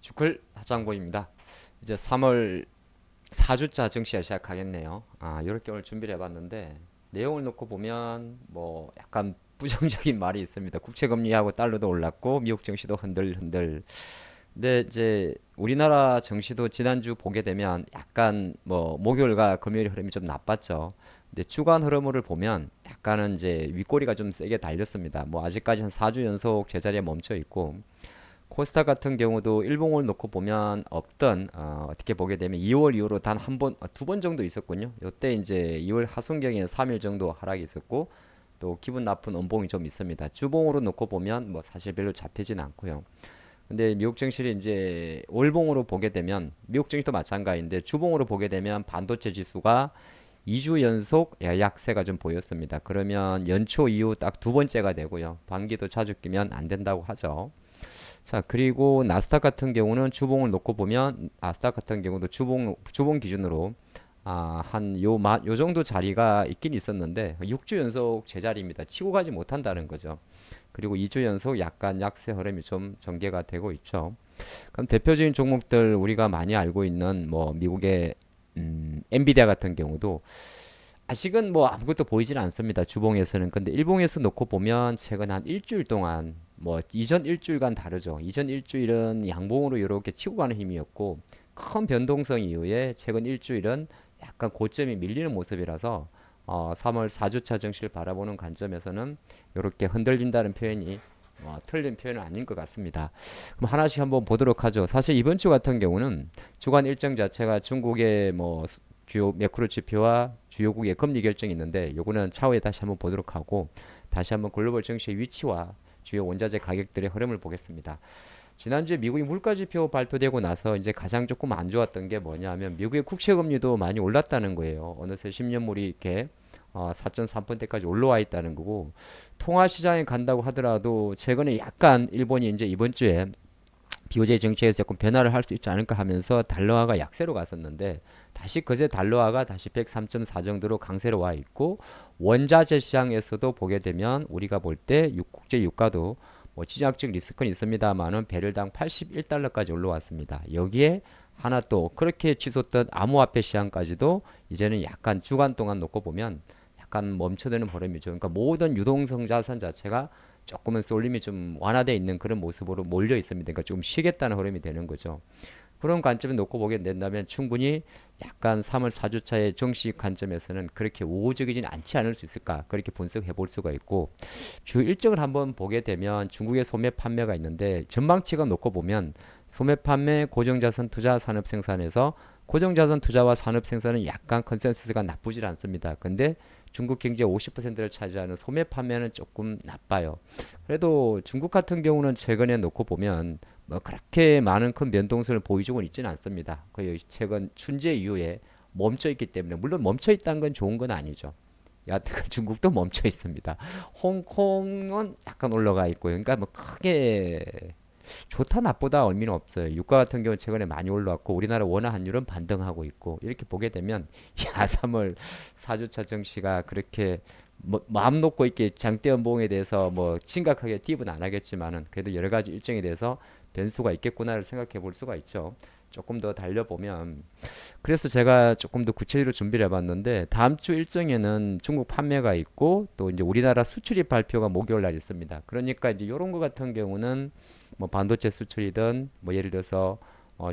주클 하장보입니다. 이제 3월 4주차 증시가 시작하겠네요. 이렇게 오늘 준비를 해봤는데 내용을 놓고 보면 뭐 약간 부정적인 말이 있습니다. 국채금리하고 달러도 올랐고 미국 증시도 흔들흔들. 근데 이제 우리나라 증시도 지난주 보게 되면 약간 뭐 목요일과 금요일 흐름이 좀 나빴죠. 근데 주간 흐름을 보면 약간은 이제 윗꼬리가 좀 세게 달렸습니다. 뭐 아직까지 한 4주 연속 제자리에 멈춰 있고 코스닥 같은 경우도 일봉을 놓고 보면 없던 어떻게 보게 되면 2월 이후로 단 한 번, 두 번 정도 있었군요. 이때 이제 2월 하순경에 3일 정도 하락이 있었고 또 기분 나쁜 음봉이 좀 있습니다. 주봉으로 놓고 보면 뭐 사실 별로 잡히진 않고요. 근데 미국 증시를 이제 월봉으로 보게 되면 미국 증시도 마찬가지인데 주봉으로 보게 되면 반도체 지수가 2주 연속 약세가 좀 보였습니다. 그러면 연초 이후 딱 두 번째가 되고요. 반기도 자주 끼면 안 된다고 하죠. 자, 그리고 나스닥 같은 경우는 주봉을 놓고 보면 나스닥 같은 경우도 주봉 기준으로 요 정도 자리가 있긴 있었는데 6주 연속 제자리입니다. 치고 가지 못한다는 거죠. 그리고 2주 연속 약간 약세 흐름이 좀 전개가 되고 있죠. 그럼 대표적인 종목들 우리가 많이 알고 있는 뭐 미국의 엔비디아 같은 경우도 아직은 뭐 아무것도 보이질 않습니다. 주봉에서는. 근데 일봉에서 놓고 보면 최근 한 일주일 동안 뭐 이전 일주일간 다르죠. 이전 일주일은 양봉으로 이렇게 치고 가는 힘이었고 큰 변동성 이후에 최근 일주일은 약간 고점이 밀리는 모습이라서 3월 4주차 증시를 바라보는 관점에서는 이렇게 흔들린다는 표현이 틀린 표현은 아닌 것 같습니다. 그럼 하나씩 한번 보도록 하죠. 사실 이번 주 같은 경우는 주간 일정 자체가 중국의 뭐 주요 매크로 지표와 주요국의 금리 결정이 있는데 요거는 차후에 다시 한번 보도록 하고 다시 한번 글로벌 증시의 위치와 주요 원자재 가격들의 흐름을 보겠습니다. 지난주에 미국의 물가 지표 발표되고 나서 이제 가장 조금 안 좋았던 게 뭐냐면 미국의 국채 금리도 많이 올랐다는 거예요. 어느새 10년물이 이렇게 4.3%까지 올라와 있다는 거고 통화 시장에 간다고 하더라도 최근에 약간 일본이 이제 이번 주에 BOJ 정책에서 조금 변화를 할 수 있지 않을까 하면서 달러화가 약세로 갔었는데 다시 그새 달러화가 다시 103.4 정도로 강세로 와 있고 원자재 시장에서도 보게 되면 우리가 볼 때 국제 유가도 뭐 지정학적 리스크는 있습니다만은 배럴당 81달러까지 올라왔습니다. 여기에 하나 또 그렇게 치솟던 암호화폐 시장까지도 이제는 약간 주간 동안 놓고 보면 약간 멈춰드는 흐름이죠. 그러니까 모든 유동성 자산 자체가 조금은 쏠림이 좀 완화되어 있는 그런 모습으로 몰려 있습니다. 그러니까 좀 쉬겠다는 흐름이 되는 거죠. 그런 관점에 놓고 보게 된다면 충분히 약간 3월 4주차의 정식 관점에서는 그렇게 우호적이진 않지 않을 수 있을까 그렇게 분석해 볼 수가 있고 주 일정을 한번 보게 되면 중국의 소매 판매가 있는데 전망치가 놓고 보면 소매 판매 고정자산 투자 산업 생산에서 고정자산 투자와 산업 생산은 약간 컨센서스가 나쁘질 않습니다. 근데 중국 경제 50%를 차지하는 소매 판매는 조금 나빠요. 그래도 중국 같은 경우는 최근에 놓고 보면 뭐 그렇게 많은 큰 변동성을 보이고는 있지는 않습니다. 거의 최근 춘제 이후에 멈춰 있기 때문에 물론 멈춰 있다는 건 좋은 건 아니죠. 여하튼 중국도 멈춰 있습니다. 홍콩은 약간 올라가 있고요. 그러니까 뭐 크게 좋다 나쁘다 의미는 없어요. 유가 같은 경우는 최근에 많이 올라왔고 우리나라 원화 환율은 반등하고 있고 이렇게 보게 되면 야 3월 4주차 증시가 그렇게 뭐 마음 놓고 있게 장대 연봉에 대해서 뭐 심각하게 팁은 안 하겠지만은 그래도 여러 가지 일정에 대해서 변수가 있겠구나를 생각해 볼 수가 있죠. 조금 더 달려보면 그래서 제가 조금 더 구체적으로 준비를 해봤는데 다음 주 일정에는 중국 판매가 있고 또 이제 우리나라 수출입 발표가 목요일 날 있습니다. 그러니까 이제 이런 거 같은 경우는 뭐 반도체 수출이든 뭐 예를 들어서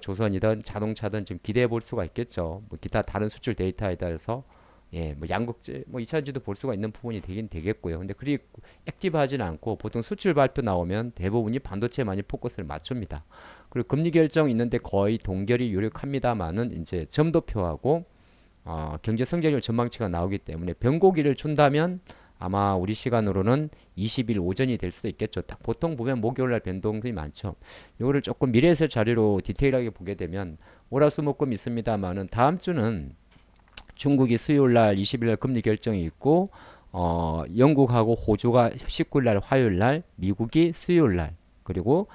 조선이든 자동차든 좀 기대해 볼 수가 있겠죠. 뭐 기타 다른 수출 데이터에 따라서 뭐 양극재 뭐 2차전지도 볼 수가 있는 부분이 되긴 되겠고요. 근데 그리 액티브하지는 않고 보통 수출 발표 나오면 대부분이 반도체에 많이 포커스를 맞춥니다. 그리고 금리 결정 있는데 거의 동결이 유력합니다만은 이제 점도표하고 경제 성장률 전망치가 나오기 때문에 변곡기를 준다면 아마 우리 시간으로는 20일 오전이 될 수도 있겠죠. 보통 보면 목요일날 변동이 많죠. 이거를 조금 미래에서 자료로 디테일하게 보게 되면 월화수목금 있습니다만은 다음 주는 중국이 수요일날 20일날 금리 결정이 있고 영국하고 호주가 19일날 화요일날 미국이 수요일날 그리고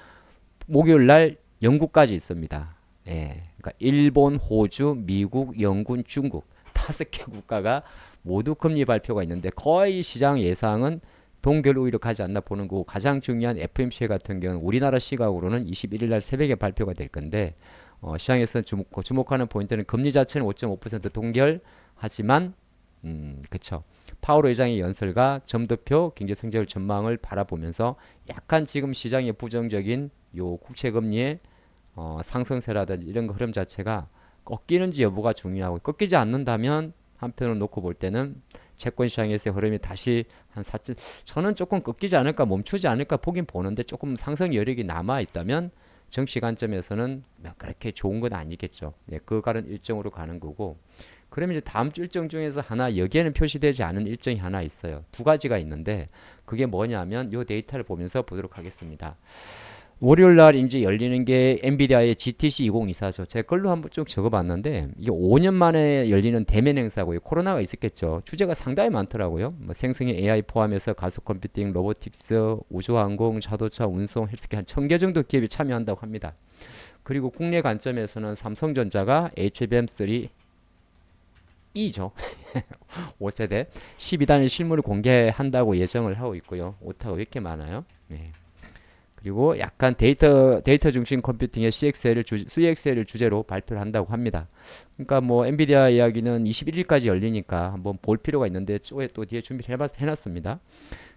목요일날 영국까지 있습니다. 그러니까 일본, 호주, 미국, 영국, 중국 다섯 개 국가가 모두 금리 발표가 있는데 거의 시장 예상은 동결 우위로 가지 않나 보는 거고 가장 중요한 FMC 같은 경우는 우리나라 시각으로는 21일 날 새벽에 발표가 될 건데 시장에서 주목하는 포인트는 금리 자체는 5.5% 동결 하지만 그쵸. 파월 의장의 연설과 점도표 경제 성장률 전망을 바라보면서 약간 지금 시장의 부정적인 요 국채 금리의 상승세라든지 이런 거 흐름 자체가 꺾이는지 여부가 중요하고 꺾이지 않는다면 한편으로 놓고 볼 때는 채권 시장에서의 흐름이 다시 한 4점 저는 조금 꺾이지 않을까 멈추지 않을까 보긴 보는데 조금 상승 여력이 남아 있다면 정시 관점에서는 그렇게 좋은 건 아니겠죠. 네, 그 가는 일정으로 가는 거고 그러면 이제 다음 주 일정 중에서 하나 여기에는 표시되지 않은 일정이 하나 있어요. 두 가지가 있는데 그게 뭐냐면 요 데이터를 보면서 보도록 하겠습니다. 월요일 날 이제 열리는 게 엔비디아의 GTC 2024죠. 제가 걸로 한번 쭉 적어봤는데 이게 5년 만에 열리는 대면 행사고요. 코로나가 있었겠죠. 주제가 상당히 많더라고요. 뭐 생성의 AI 포함해서 가속 컴퓨팅, 로보틱스, 우주항공, 자동차, 운송, 헬스케어 한 1000개 정도 기업이 참여한다고 합니다. 그리고 국내 관점에서는 삼성전자가 HBM3 E죠. 5세대 12단위 실물을 공개한다고 예정을 하고 있고요. 오타가 왜 이렇게 많아요? 네. 그리고 약간 데이터 중심 컴퓨팅의 CXL을 주제로 발표를 한다고 합니다. 그러니까 뭐 엔비디아 이야기는 21일까지 열리니까 한번 볼 필요가 있는데 또 뒤에 준비를 해놨습니다.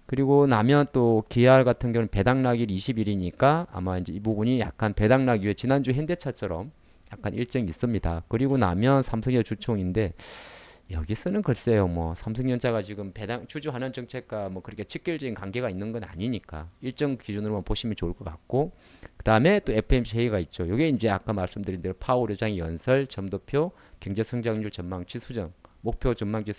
그리고 나면 또 기아 같은 경우는 배당락일 20일이니까 아마 이제 이 부분이 약간 배당락 이후에 지난주 현대차처럼 약간 일정이 있습니다. 그리고 나면 삼성의 주총인데 여기서는 글쎄요, 뭐 삼성전자가 지금 배당 추주하는 정책과 뭐 그렇게 직결적인 관계가 있는 건 아니니까 일정 기준으로만 보시면 좋을 것 같고, 그 다음에 또 FMC 회의가 있죠. 이게 이제 아까 말씀드린 대로 파월 의장의 연설, 점도표, 경제 성장률 전망치 수정, 목표 전망치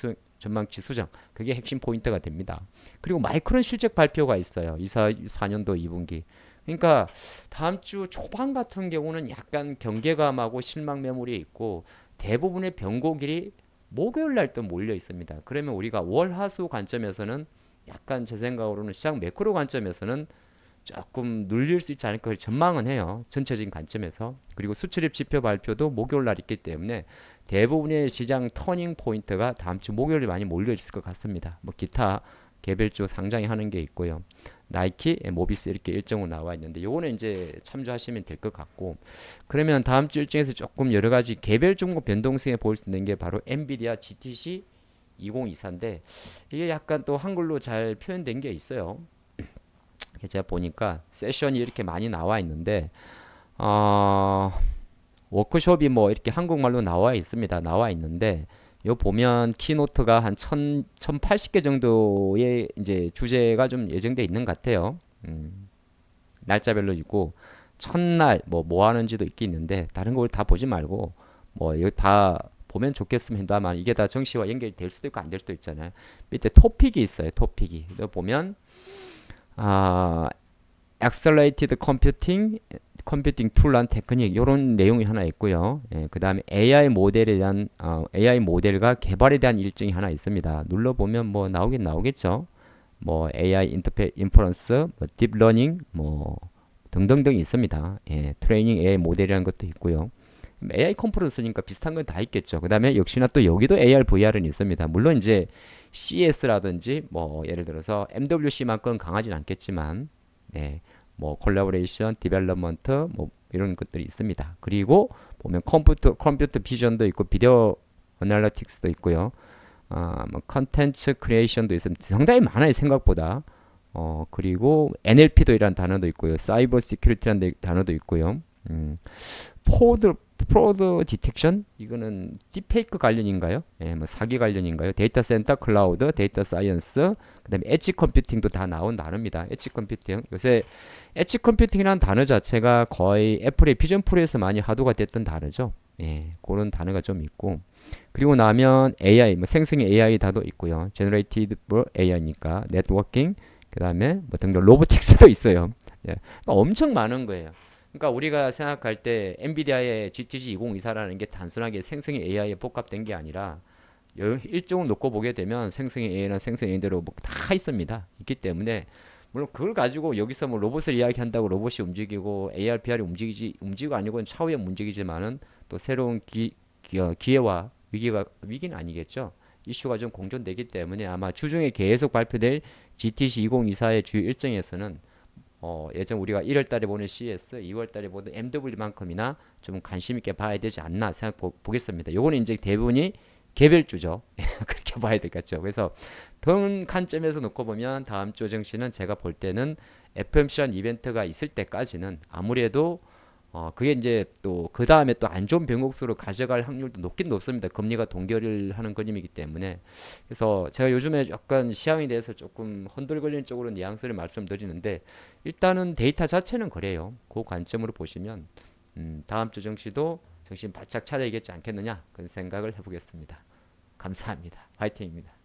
수정, 그게 핵심 포인트가 됩니다. 그리고 마이크론 실적 발표가 있어요. 24년도 2분기. 그러니까 다음 주 초반 같은 경우는 약간 경계감하고 실망 매물이 있고 대부분의 변곡일이 목요일 날 또 몰려 있습니다. 그러면 우리가 월, 화, 수 관점에서는 약간 제 생각으로는 시장 매크로 관점에서는 조금 눌릴 수 있지 않을까 전망은 해요. 전체적인 관점에서. 그리고 수출입 지표 발표도 목요일 날 있기 때문에 대부분의 시장 터닝 포인트가 다음 주 목요일에 많이 몰려 있을 것 같습니다. 뭐 기타 개별주 상장이 하는 게 있고요. 나이키, 모비스 이렇게 일정으로 나와 있는데 요거는 이제 참조하시면 될 것 같고, 그러면 다음 주 일정에서 조금 여러 가지 개별 종목 변동성에 보일 수 있는 게 바로 엔비디아 GTC 2024인데 이게 약간 또 한글로 잘 표현된 게 있어요. 제가 보니까 세션이 이렇게 많이 나와 있는데 워크숍이 뭐 이렇게 한국말로 나와 있습니다. 나와 있는데 요 보면 키노트가 한 1080개 정도의 이제 주제가 좀 예정돼 있는 것 같아요. 날짜별로 있고 첫날 뭐 하는지도 있긴 있는데 다른 걸 다 보지 말고 뭐 여기 다 보면 좋겠습니다만 이게 다 정시와 연결될 수도 있고 안 될 수도 있잖아요. 밑에 토픽이 있어요. 토픽이. 이거 보면 아 Accelerated Computing, 컴퓨팅 툴란 테크닉 이런 내용이 하나 있고요. 예, 그 다음에 AI 모델에 대한 AI 모델과 개발에 대한 일정이 하나 있습니다. 눌러보면 뭐 나오긴 나오겠죠. 뭐 AI 인퍼런스, 뭐 딥러닝, 뭐 등등등 있습니다. 예, 트레이닝 AI 모델이라는 것도 있고요. AI 컨퍼런스니까 비슷한 건 다 있겠죠. 그 다음에 역시나 또 여기도 AR, VR은 있습니다. 물론 이제 CS라든지 뭐 예를 들어서 MWC만큼 강하진 않겠지만, 네, 뭐 콜라보레이션, 디벨롭먼트 뭐 이런 것들이 있습니다. 그리고 보면 컴퓨터 비전도 있고 비디오 어널리틱스도 있고요. 뭐 컨텐츠 크리에이션도 있습니다. 상당히 많아요 생각보다. 그리고 NLP도 이란 단어도 있고요. 사이버 시큐리티라는 단어도 있고요. 프로드 디텍션 이거는 딥페이크 관련인가요? 예, 뭐 사기 관련인가요? 데이터 센터, 클라우드, 데이터 사이언스, 그다음에 엣지 컴퓨팅도 다 나온 단어입니다. 엣지 컴퓨팅. 요새 엣지 컴퓨팅이라는 단어 자체가 거의 애플의 비전 프로에서 많이 화두가 됐던 단어죠. 예, 그런 단어가 좀 있고. 그리고 나면 AI, 뭐 생성의 AI 다도 있고요. 제너레이티브 AI니까 네트워킹, 그다음에 뭐 등등 로보틱스도 있어요. 예, 엄청 많은 거예요. 그러니까 우리가 생각할 때 엔비디아의 GTC 2024라는 게 단순하게 생성의 AI에 복합된 게 아니라 일종을 놓고 보게 되면 생성의 AI나 생성의 AI대로 뭐 다 있습니다. 있기 때문에 물론 그걸 가지고 여기서 뭐 로봇을 이야기한다고 로봇이 움직이고 AR, VR이 움직이고 아니고는 차후에 움직이지만은 또 새로운 기회와 위기는 아니겠죠. 이슈가 좀 공존되기 때문에 아마 주중에 계속 발표될 GTC 2024의 주요 일정에서는 예전 우리가 1월 달에 보는 CS, 2월 달에 보는 MW만큼이나 좀 관심 있게 봐야 되지 않나 보겠습니다. 요거는 이제 대부분이 개별주죠. 그렇게 봐야 되겠죠. 그래서 그런 관점에서 놓고 보면 다음 주 증시는 제가 볼 때는 FMC라는 이벤트가 있을 때까지는 아무래도 그게 이제 또 그 다음에 또 안 좋은 변곡수로 가져갈 확률도 높긴 높습니다. 금리가 동결을 하는 그림이기 때문에. 그래서 제가 요즘에 약간 시황에 대해서 조금 헌들거리는 쪽으로 뉘앙스를 말씀드리는데 일단은 데이터 자체는 그래요. 그 관점으로 보시면 다음 주 증시도 정신 바짝 차려야겠지 않겠느냐 그런 생각을 해보겠습니다. 감사합니다. 화이팅입니다.